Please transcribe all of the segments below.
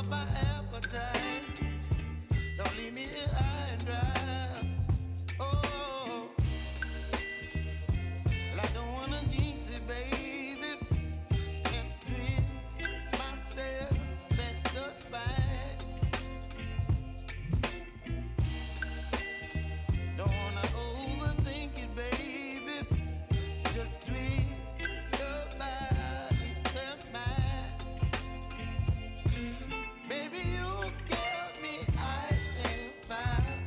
up my appetite. Don't leave me here high and dry. Oh, well, I don't wanna jinx it, baby, and twist myself at the spine. Don't wanna overthink it, baby. It's just twist your body and mine. Baby, you give me ice and fire.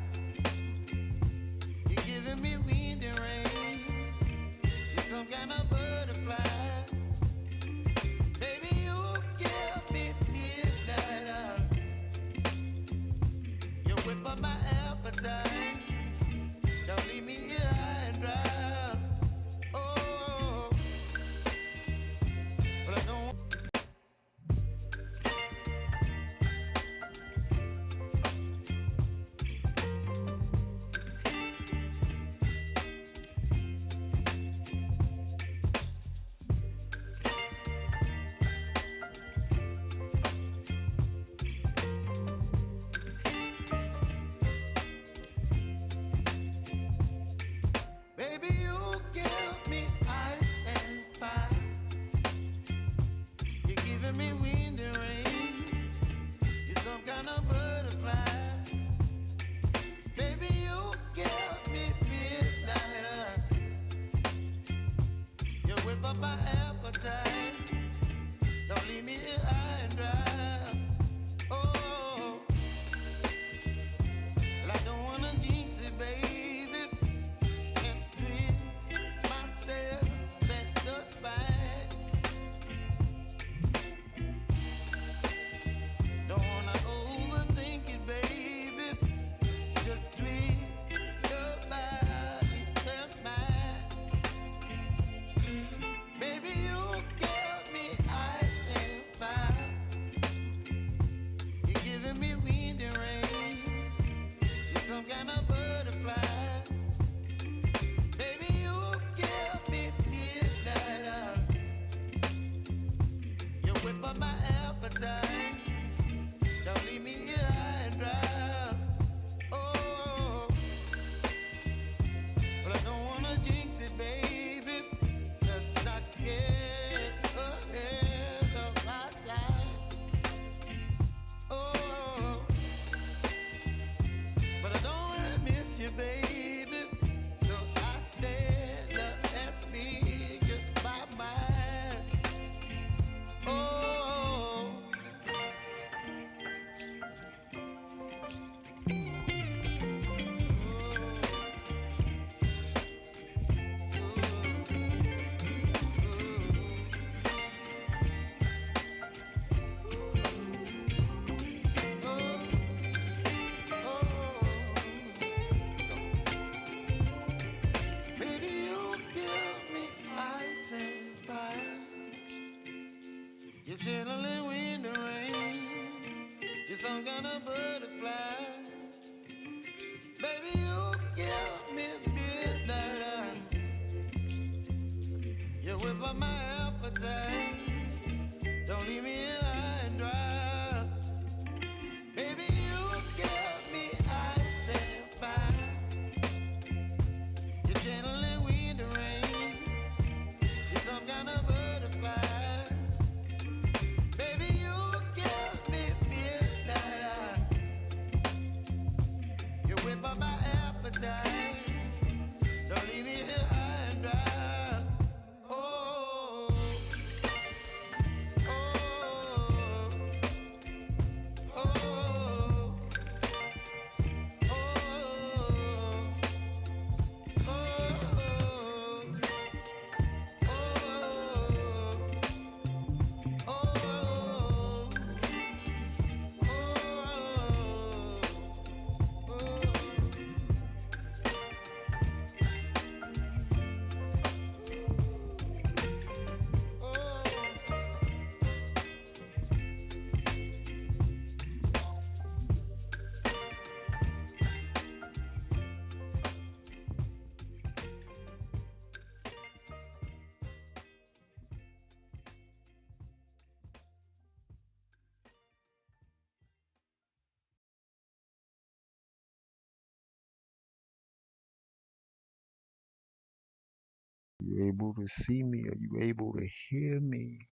you able to see me? Are you able to hear me?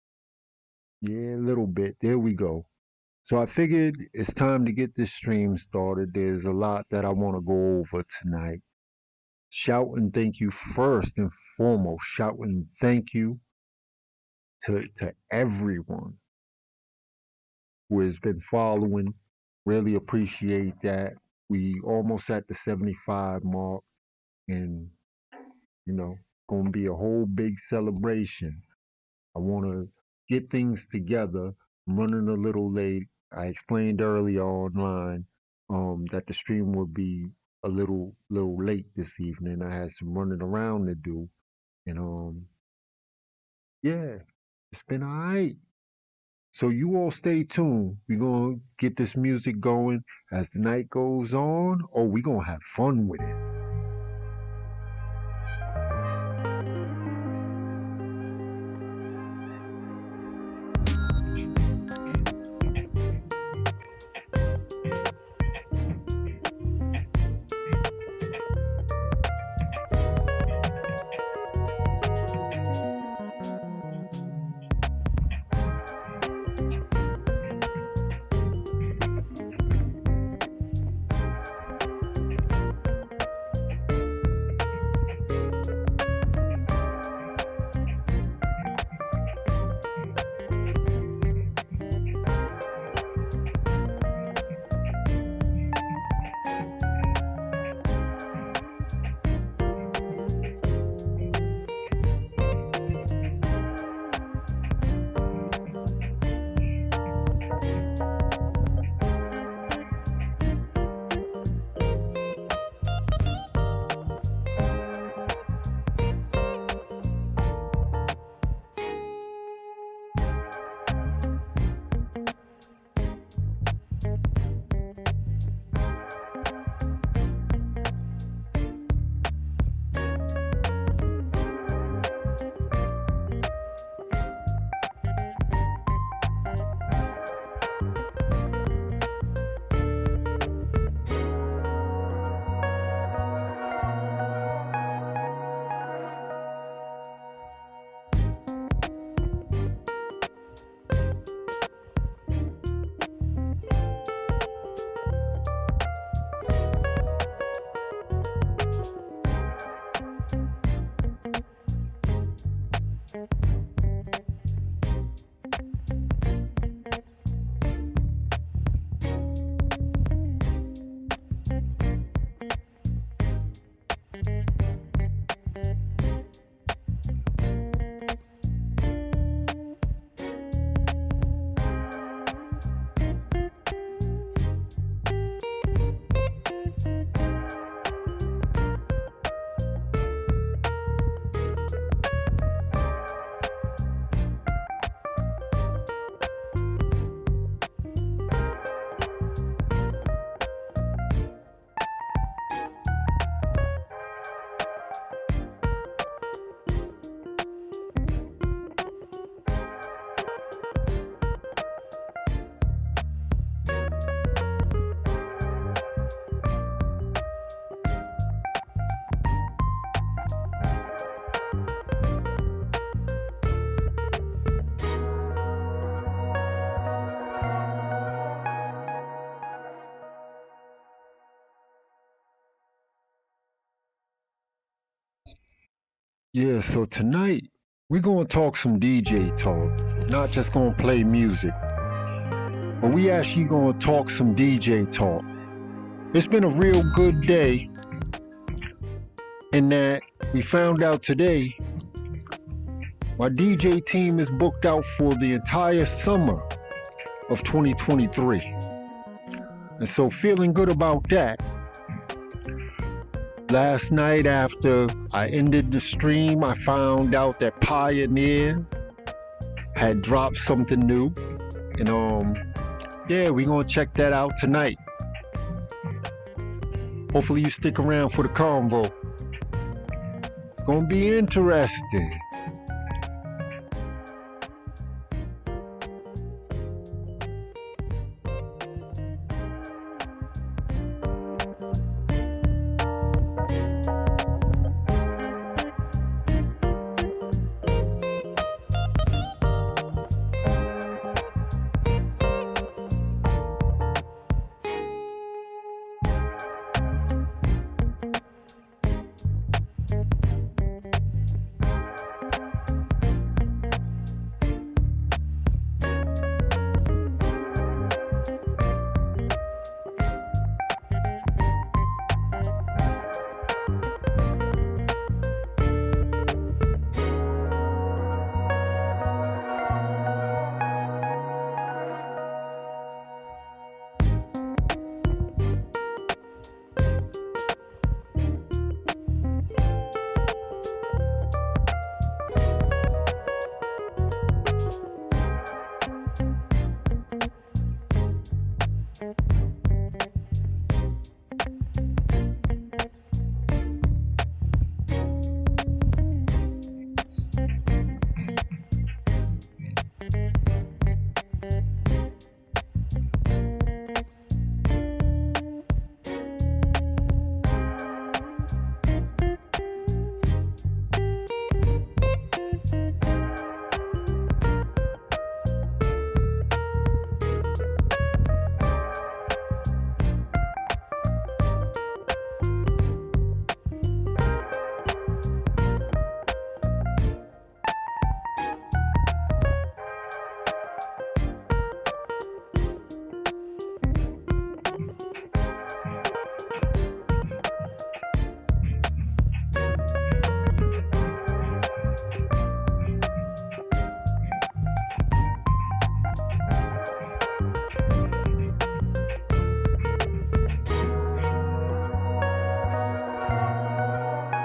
Yeah, a little bit. There we go. So I figured it's time to get this stream started. There's a lot that I want to go over tonight. Shout and thank you first and foremost. Shout and thank you to everyone who has been following. Really appreciate that. We almost at the 75 mark, and you know, gonna be a whole big celebration. I want to get things together. I'm running a little late. I explained earlier online that the stream would be a little late this evening. I had some running around to do, and yeah, it's been alright. So you all stay tuned. We're gonna get this music going as the night goes on, or we're gonna have fun with it. Yeah, so tonight we're gonna talk some DJ talk, not just gonna play music, but we actually gonna talk some DJ talk. It's been a real good day in that we found out today my DJ team is booked out for the entire summer of 2023. And so feeling good about that. Last night after I ended the stream, I found out that Pioneer had dropped something new. And yeah, we're gonna check that out tonight. Hopefully you stick around for the convo. It's gonna be interesting.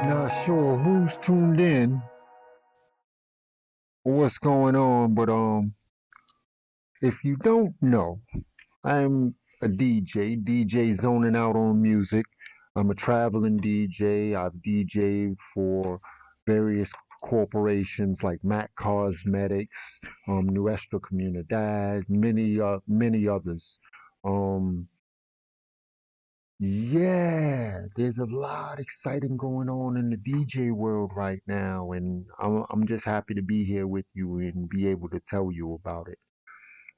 Not sure who's tuned in or what's going on, but if you don't know, I'm a DJ zoning out on music. I'm a traveling DJ. I've DJed for various corporations like Mac Cosmetics, Nuestra Comunidad, many others. Um, yeah, there's a lot exciting going on in the DJ world right now, and I'm just happy to be here with you and be able to tell you about it.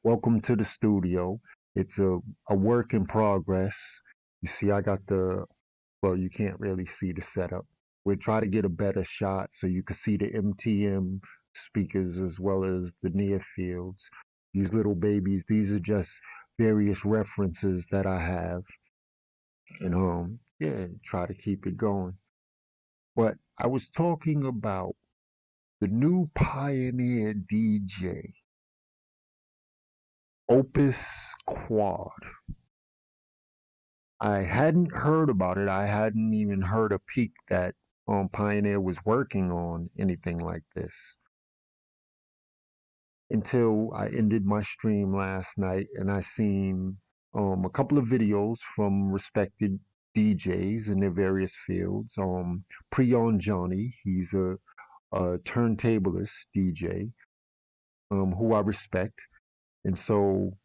Welcome to the studio. It's a work in progress. You see, I got well, you can't really see the setup. We'll try to get a better shot so you can see the MTM speakers as well as the near fields. These little babies, these are just various references that I have. And yeah, try to keep it going. But I was talking about the new Pioneer DJ, Opus Quad. I hadn't heard about it. I hadn't even heard a peek that Pioneer was working on anything like this until I ended my stream last night and I seen a couple of videos from respected DJs in their various fields. Prion Johnny, he's a turntablist DJ who I respect, and so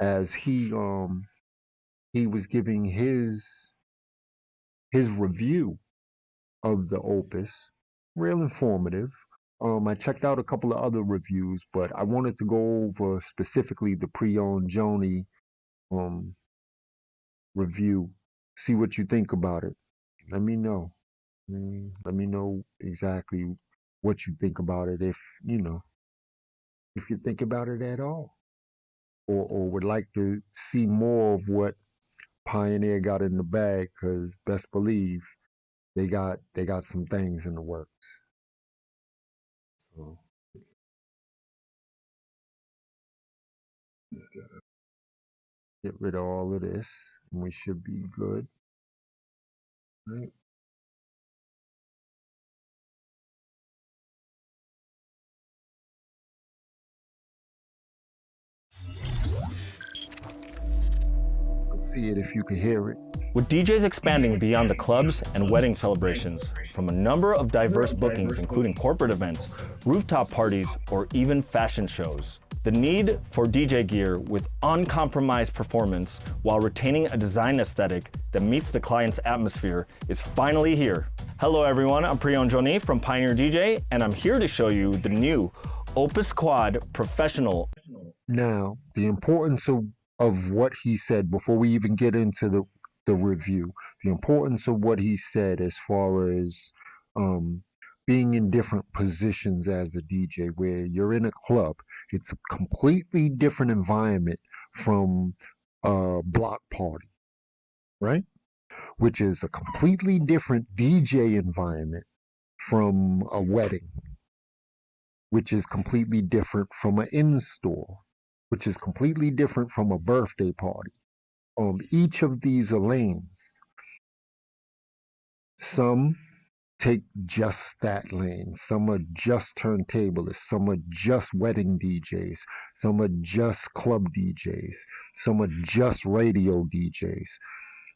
as he was giving his review of the opus, real informative. I checked out a couple of other reviews, but I wanted to go over specifically the Prion Joni um, review. See what you think about it. Let me know. Let me know exactly what you think about it, if you think about it at all, or would like to see more of what Pioneer got in the bag. Because best believe they got some things in the works. So just gotta get rid of all of this, and we should be good. Right? Let's see it if you can hear it. With DJs expanding beyond the clubs and wedding celebrations, from a number of diverse bookings including corporate events, rooftop parties, or even fashion shows, the need for DJ gear with uncompromised performance while retaining a design aesthetic that meets the client's atmosphere is finally here. Hello everyone, I'm Prion Johnny from Pioneer DJ, and I'm here to show you the new Opus Quad Professional. Now, the importance of what he said before we even get into the review, the importance of what he said as far as being in different positions as a DJ, where you're in a club. It's a completely different environment from a block party, right? Which is a completely different DJ environment from a wedding, which is completely different from an in-store, which is completely different from a birthday party. Each of these are lanes. Some take just that lane. Some are just turntablists. Some are just wedding DJs. Some are just club DJs. Some are just radio DJs.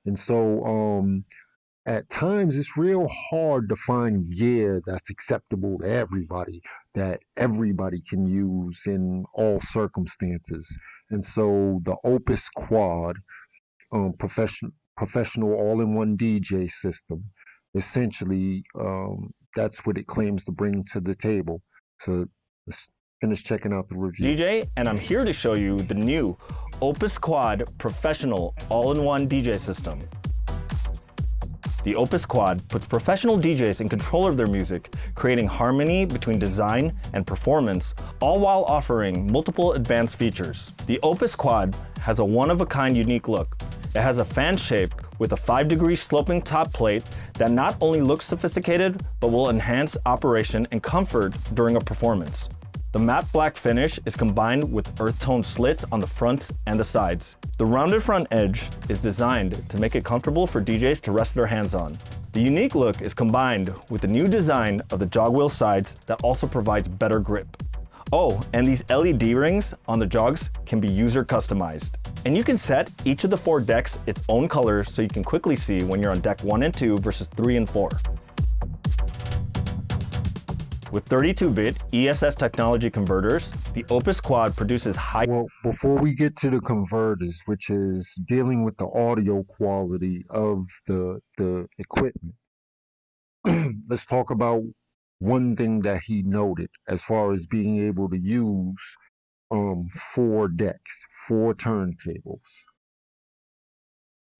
And so at times it's real hard to find gear that's acceptable to everybody, that everybody can use in all circumstances. And so the Opus Quad, professional all-in-one DJ system, essentially that's what it claims to bring to the table. So let's finish checking out the review. DJ, and I'm here to show you the new Opus Quad Professional all-in-one DJ system. The Opus Quad puts professional DJs in control of their music, creating harmony between design and performance, all while offering multiple advanced features. The Opus Quad has a one-of-a-kind unique look. It has a fan shape with a 5-degree sloping top plate that not only looks sophisticated, but will enhance operation and comfort during a performance. The matte black finish is combined with earth tone slits on the fronts and the sides. The rounded front edge is designed to make it comfortable for DJs to rest their hands on. The unique look is combined with the new design of the jog wheel sides that also provides better grip. Oh, and these LED rings on the jogs can be user customized. And you can set each of the 4 decks its own color so you can quickly see when you're on deck 1 and 2 versus 3 and 4. With 32-bit ESS technology converters, the Opus Quad produces high... Well, before we get to the converters, which is dealing with the audio quality of the equipment, let's talk about one thing that he noted as far as being able to use 4 decks, 4 turntables.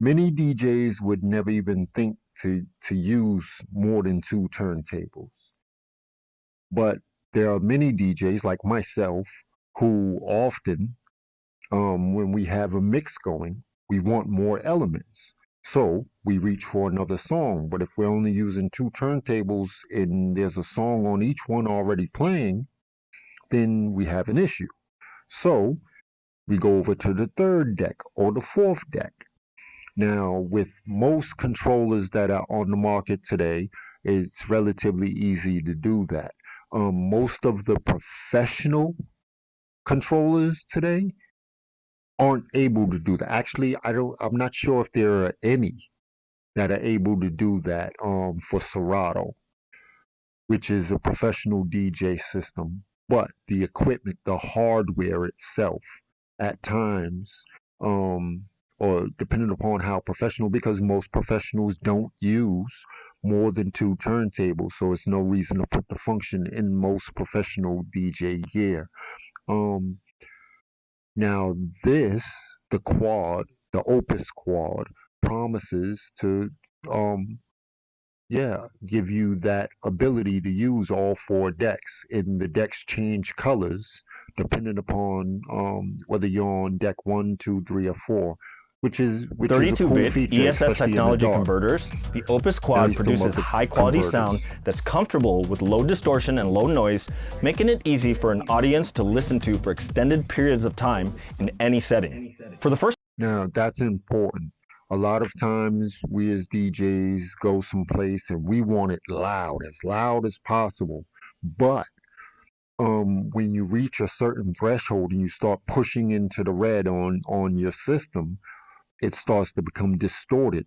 Many DJs would never even think to use more than 2 turntables. But there are many DJs like myself who often, when we have a mix going, we want more elements. So we reach for another song. But if we're only using 2 turntables and there's a song on each one already playing, then we have an issue. So we go over to the 3rd deck or the 4th deck. Now, with most controllers that are on the market today, it's relatively easy to do that. Most of the professional controllers today aren't able to do that. Actually, I'm not sure if there are any that are able to do that for Serato, which is a professional DJ system. But the equipment, the hardware itself, at times, or depending upon how professional, because most professionals don't use more than 2 turntables, so it's no reason to put the function in most professional DJ gear. Now the quad, the Opus Quad, promises to give you that ability to use all 4 decks, and the decks change colors depending upon whether you're on deck 1, 2, 3, or 4. Which is a cool 32-bit feature, ESS technology converters, the Opus Quad produces high-quality sound that's comfortable with low distortion and low noise, making it easy for an audience to listen to for extended periods of time in any setting. For the first... Now, that's important. A lot of times, we as DJs go someplace and we want it loud as possible. But when you reach a certain threshold and you start pushing into the red on your system, it starts to become distorted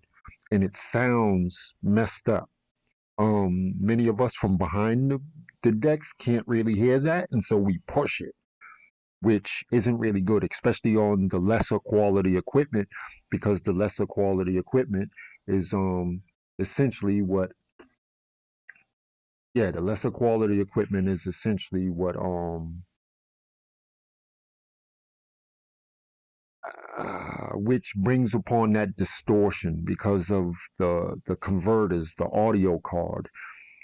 and it sounds messed up. Many of us from behind the decks can't really hear that, and so we push it, which isn't really good, especially on the lesser quality equipment, because the lesser quality equipment is essentially what which brings upon that distortion, because of the converters. The audio card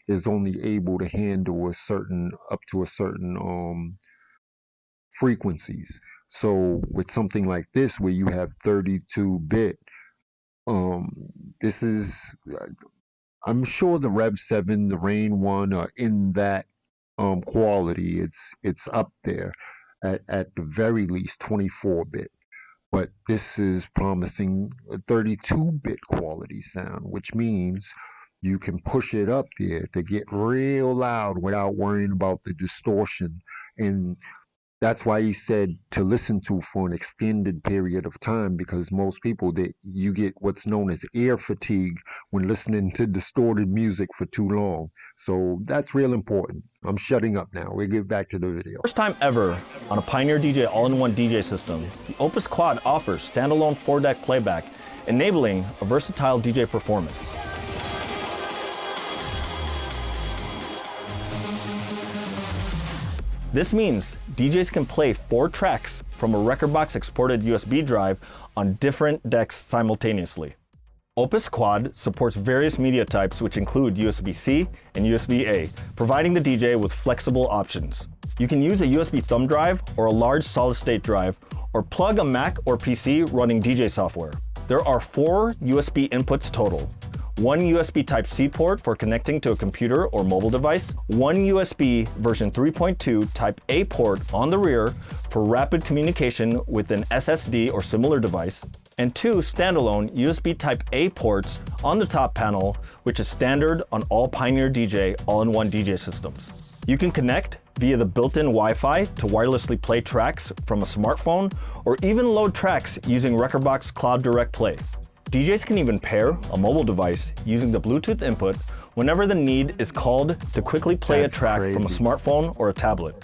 is only able to handle up to a certain frequencies. So with something like this, where you have 32-bit, this is, I'm sure the Rev 7, the Rain 1 are in that quality. It's up there at the very least 24-bit. But this is promising a 32-bit quality sound, which means you can push it up there to get real loud without worrying about the distortion. And that's why he said to listen to for an extended period of time, because most people, you get what's known as ear fatigue when listening to distorted music for too long. So that's real important. I'm shutting up now. We'll get back to the video. First time ever on a Pioneer DJ all-in-one DJ system, the Opus Quad offers standalone 4-deck playback, enabling a versatile DJ performance. This means DJs can play 4 tracks from a rekordbox exported USB drive on different decks simultaneously. Opus Quad supports various media types, which include USB-C and USB-A, providing the DJ with flexible options. You can use a USB thumb drive or a large solid-state drive, or plug a Mac or PC running DJ software. There are 4 USB inputs total. 1 USB Type-C port for connecting to a computer or mobile device, 1 USB version 3.2 Type-A port on the rear for rapid communication with an SSD or similar device, and 2 standalone USB Type-A ports on the top panel, which is standard on all Pioneer DJ all-in-one DJ systems. You can connect via the built-in Wi-Fi to wirelessly play tracks from a smartphone, or even load tracks using Rekordbox Cloud Direct Play. DJs can even pair a mobile device using the Bluetooth input whenever the need is called to quickly play a track from a smartphone or a tablet.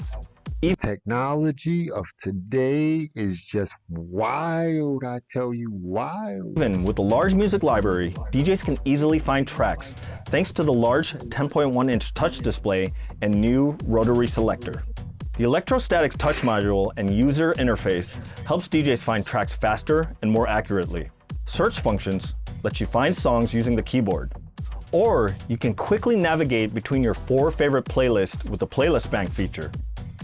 Technology of today is just wild, I tell you, wild. Even with a large music library, DJs can easily find tracks thanks to the large 10.1-inch touch display and new rotary selector. The electrostatics touch module and user interface helps DJs find tracks faster and more accurately. Search functions let you find songs using the keyboard. Or you can quickly navigate between your 4 favorite playlists with the Playlist Bank feature.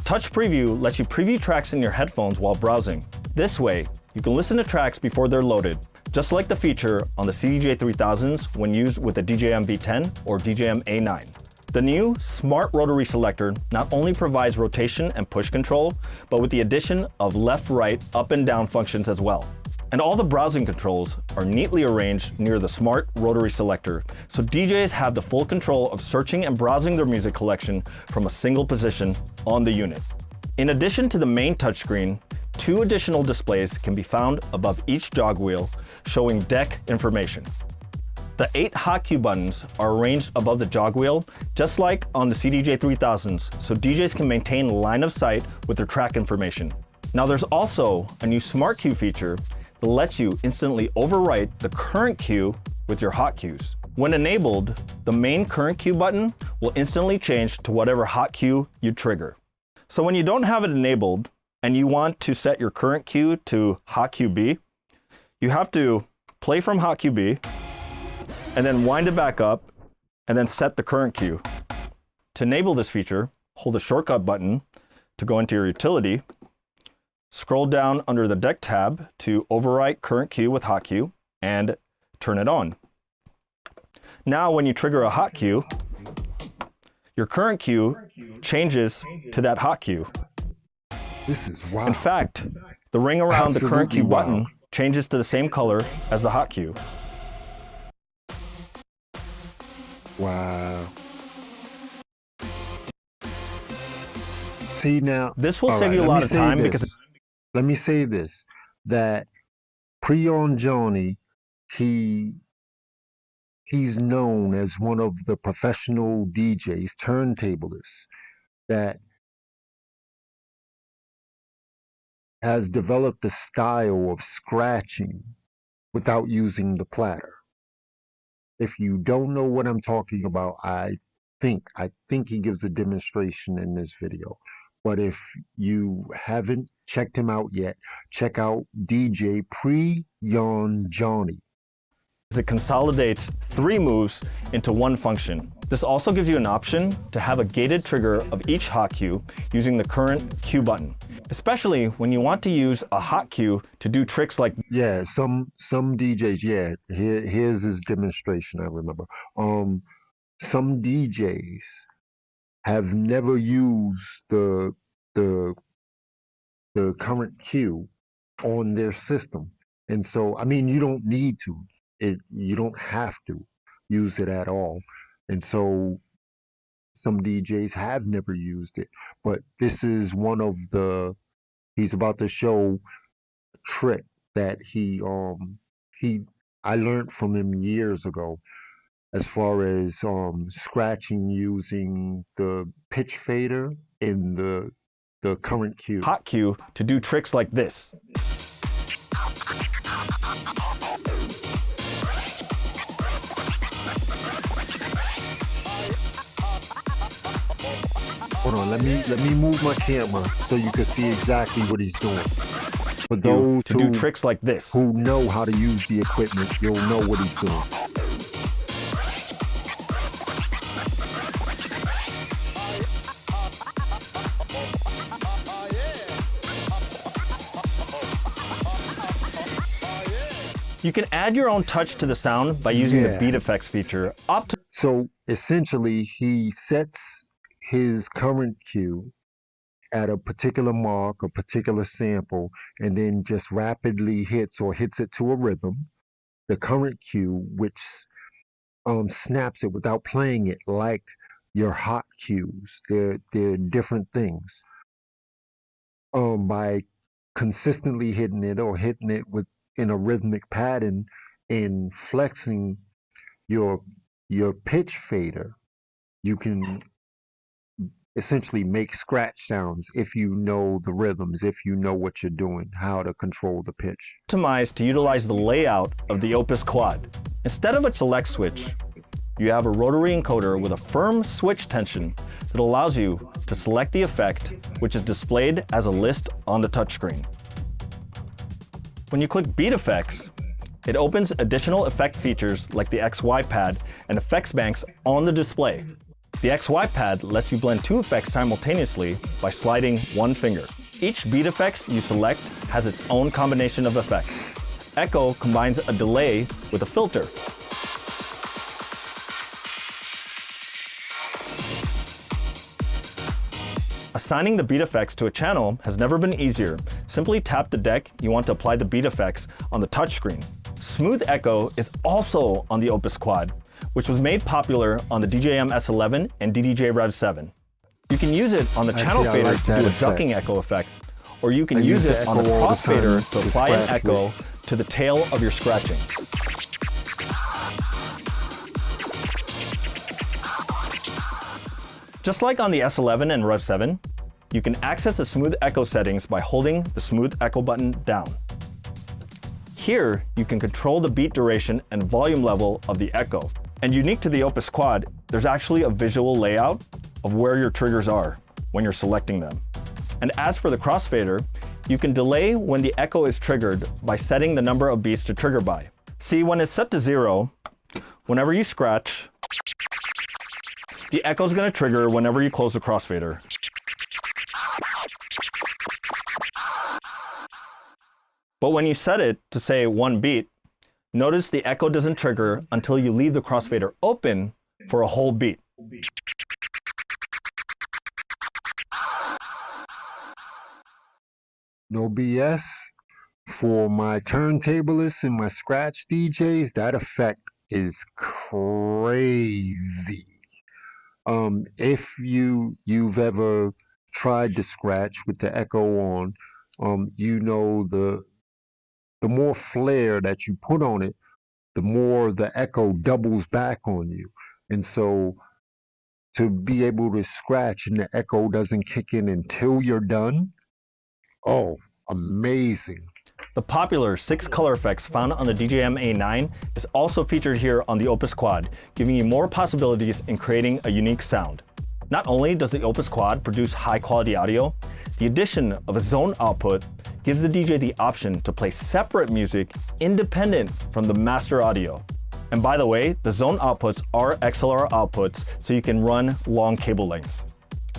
Touch Preview lets you preview tracks in your headphones while browsing. This way, you can listen to tracks before they're loaded, just like the feature on the CDJ3000s when used with the DJM V10 or DJM A9. The new Smart Rotary Selector not only provides rotation and push control, but with the addition of left, right, up and down functions as well. And all the browsing controls are neatly arranged near the Smart Rotary Selector, so DJs have the full control of searching and browsing their music collection from a single position on the unit. In addition to the main touchscreen, 2 additional displays can be found above each jog wheel, showing deck information. The 8 hotkey buttons are arranged above the jog wheel, just like on the CDJ3000s, so DJs can maintain line of sight with their track information. Now there's also a new Smart Cue feature that lets you instantly overwrite the current cue with your hot cues. When enabled, the main current cue button will instantly change to whatever hot cue you trigger. So when you don't have it enabled and you want to set your current cue to hot cue B, you have to play from hot cue B and then wind it back up and then set the current cue. To enable this feature, hold the shortcut button to go into your utility. Scroll down under the deck tab to overwrite current cue with hot cue and turn it on. Now when you trigger a hot cue, your current cue changes to that hot cue. This is wild. In fact, the ring around the current cue button changes to the same color as the hot cue. Wow. See now, this will save you a lot of time because let me say this, that Pre-on Johnny, he's known as one of the professional DJs, turntablists, that has developed a style of scratching without using the platter. If you don't know what I'm talking about, I think he gives a demonstration in this video. But if you haven't checked him out yet, check out DJ Pre-on Johnny. it consolidates 3 moves into one function. This also gives you an option to have a gated trigger of each hot cue using the current cue button, especially when you want to use a hot cue to do tricks like... Yeah, some DJs, yeah, here's his demonstration, I remember. Some DJs have never used the current cue on their system. And so, I mean, you don't need to. You don't have to use it at all. And so some DJs have never used it. But this is one of the, he's about to show a trick that I learned from him years ago, as far as scratching using the pitch fader in the current cue. Hot cue to do tricks like this. Hold on, let me move my camera so you can see exactly what he's doing. For those to do tricks like this, who know how to use the equipment, you'll know what he's doing. you can add your own touch to the sound by using the beat effects feature. So essentially, he sets his current cue at a particular mark, a particular sample, and then just rapidly hits it to a rhythm, the current cue, which snaps it without playing it like your hot cues. They're different things. By consistently hitting it or hitting it in a rhythmic pattern and flexing your pitch fader, you can essentially make scratch sounds if you know the rhythms, if you know what you're doing, how to control the pitch. Optimized to utilize the layout of the Opus Quad. Instead of a select switch, you have a rotary encoder with a firm switch tension that allows you to select the effect, which is displayed as a list on the touchscreen. When you click Beat Effects, it opens additional effect features like the XY pad and effects banks on the display. The XY pad lets you blend two effects simultaneously by sliding one finger. Each beat effects you select has its own combination of effects. Echo combines a delay with a filter. Assigning the beat effects to a channel has never been easier. Simply tap the deck you want to apply the beat effects on the touchscreen. Smooth Echo is also on the Opus Quad, which was made popular on the DJM S11 and DDJ Rev 7. You can use it on the channel fader to do a ducking echo effect, or you can use it on the crossfader to apply an echo to the tail of your scratching. Just like on the S11 and Rev 7, you can access the Smooth Echo settings by holding the Smooth Echo button down. Here, you can control the beat duration and volume level of the echo. And unique to the Opus Quad, there's actually a visual layout of where your triggers are when you're selecting them. And as for the crossfader, you can delay when the echo is triggered by setting the number of beats to trigger by. See, when it's set to 0, whenever you scratch, the echo is going to trigger whenever you close the crossfader. But when you set it to say 1 beat, notice the echo doesn't trigger until you leave the crossfader open for a whole beat. No BS. For my turntablists and my scratch DJs, that effect is crazy. If you've ever tried to scratch with the echo on, you know the more flair that you put on it, the more the echo doubles back on you. And so to be able to scratch and the echo doesn't kick in until you're done, oh, amazing. The popular 6 color effects found on the DJM A9 is also featured here on the Opus Quad, giving you more possibilities in creating a unique sound. Not only does the Opus Quad produce high-quality audio, the addition of a zone output gives the DJ the option to play separate music independent from the master audio. And by the way, the zone outputs are XLR outputs, so you can run long cable lengths.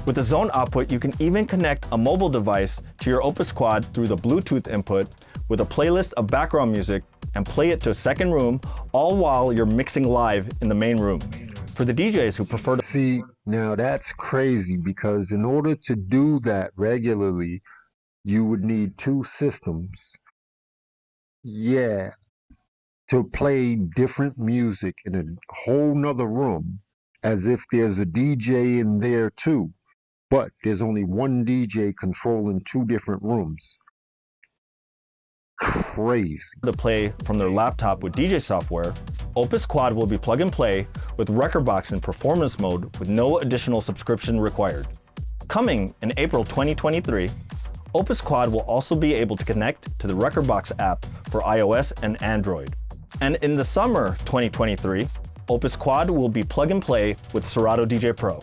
With the zone output, you can even connect a mobile device to your Opus Quad through the Bluetooth input with a playlist of background music and play it to a second room, all while you're mixing live in the main room. For the DJs who prefer to see, now that's crazy, because in order to do that regularly, you would need 2 systems. Yeah, to play different music in a whole nother room, as if there's a DJ in there too, but there's only one DJ controlling 2 different rooms. Crazy. To play from their laptop with DJ software, Opus Quad will be plug and play with Rekordbox in performance mode with no additional subscription required. Coming in April 2023, Opus Quad will also be able to connect to the Rekordbox app for iOS and Android. And in the summer 2023, Opus Quad will be plug and play with Serato DJ Pro.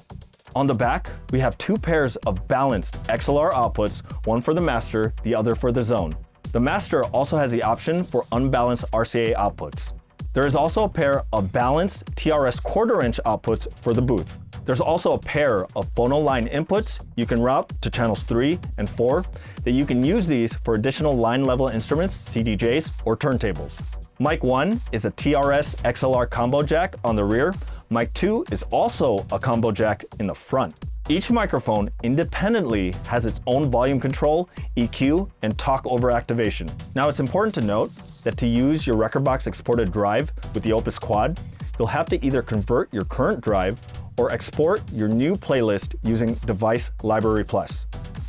On the back, we have 2 pairs of balanced XLR outputs, one for the master, the other for the zone. The master also has the option for unbalanced RCA outputs. There is also a pair of balanced TRS quarter-inch outputs for the booth. There's also a pair of phono line inputs you can route to channels 3 and 4 that you can use these for additional line level instruments, CDJs, or turntables. Mic 1 is a TRS XLR combo jack on the rear. Mic 2 is also a combo jack in the front. Each microphone independently has its own volume control, EQ, and talk over activation. Now it's important to note that to use your Rekordbox exported drive with the Opus Quad, you'll have to either convert your current drive or export your new playlist using Device Library Plus.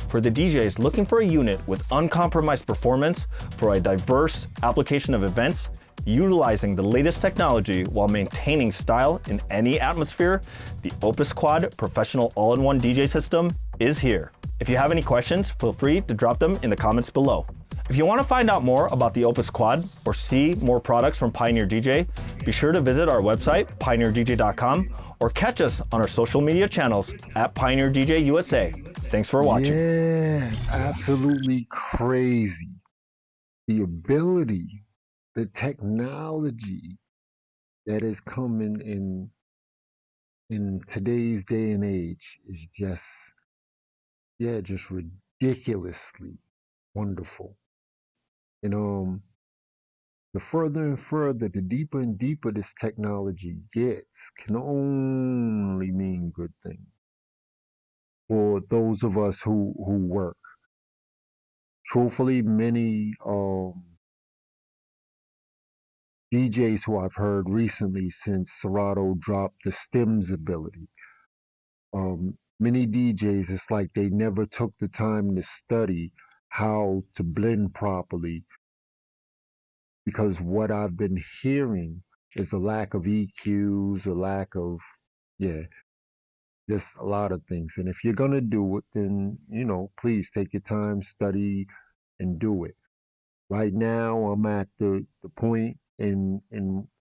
For the DJs looking for a unit with uncompromised performance for a diverse application of events, utilizing the latest technology while maintaining style in any atmosphere, the Opus Quad Professional All-in-One DJ System is here. If you have any questions, feel free to drop them in the comments below. If you want to find out more about the Opus Quad or see more products from Pioneer DJ, be sure to visit our website, pioneerdj.com, or catch us on our social media channels at Pioneer DJ USA. Thanks for watching. Yes, absolutely crazy. The ability, the technology that is coming in today's day and age is just ridiculously wonderful. And the further and further, the deeper and deeper this technology gets, can only mean good things for those of us who work. Truthfully, many DJs who I've heard recently since Serato dropped the stems ability, many DJs, it's like they never took the time to study how to blend properly, because what I've been hearing is a lack of EQs, a lack of, just a lot of things. And if you're going to do it, then, please take your time, study, and do it. Right now, I'm at the point in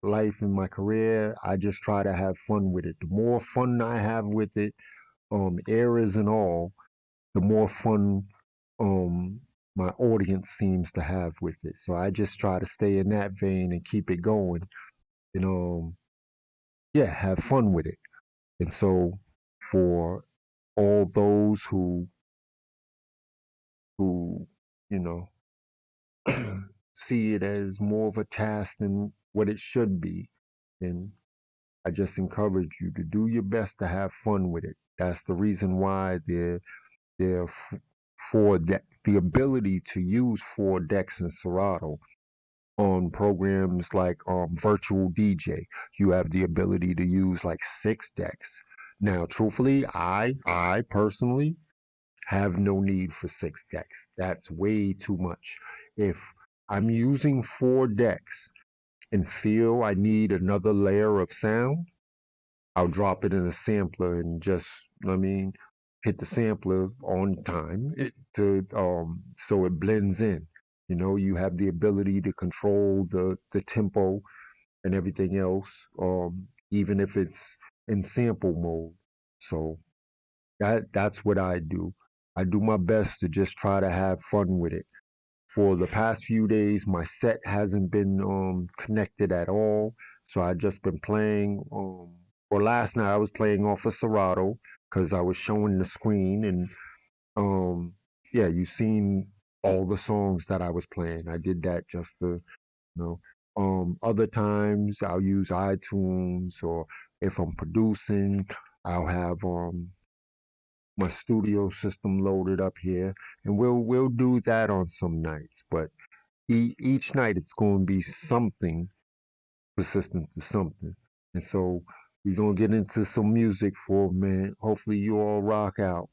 life, in my career, I just try to have fun with it. The more fun I have with it, errors and all, the more fun my audience seems to have with it. So I just try to stay in that vein and keep it going, and have fun with it. And so for all those who see it as more of a task than what it should be, then I just encourage you to do your best to have fun with it. That's the reason why the ability to use 4 decks in Serato on programs like Virtual DJ. You have the ability to use like 6 decks. Now, truthfully, I personally have no need for 6 decks. That's way too much. If I'm using 4 decks and feel I need another layer of sound, I'll drop it in a sampler and just, hit the sampler on time so it blends in. You have the ability to control the tempo and everything else, even if it's in sample mode. So that's what I do. I do my best to just try to have fun with it. For the past few days, my set hasn't been connected at all, so I just been playing. Or last night I was playing off of Serato because I was showing the screen, and you seen all the songs that I was playing. I did that just to, other times I'll use iTunes, or if I'm producing, I'll have my studio system loaded up here, and we'll do that on some nights. But each night it's going to be something persistent to something, and so we're gonna get into some music for a minute. Hopefully you all rock out.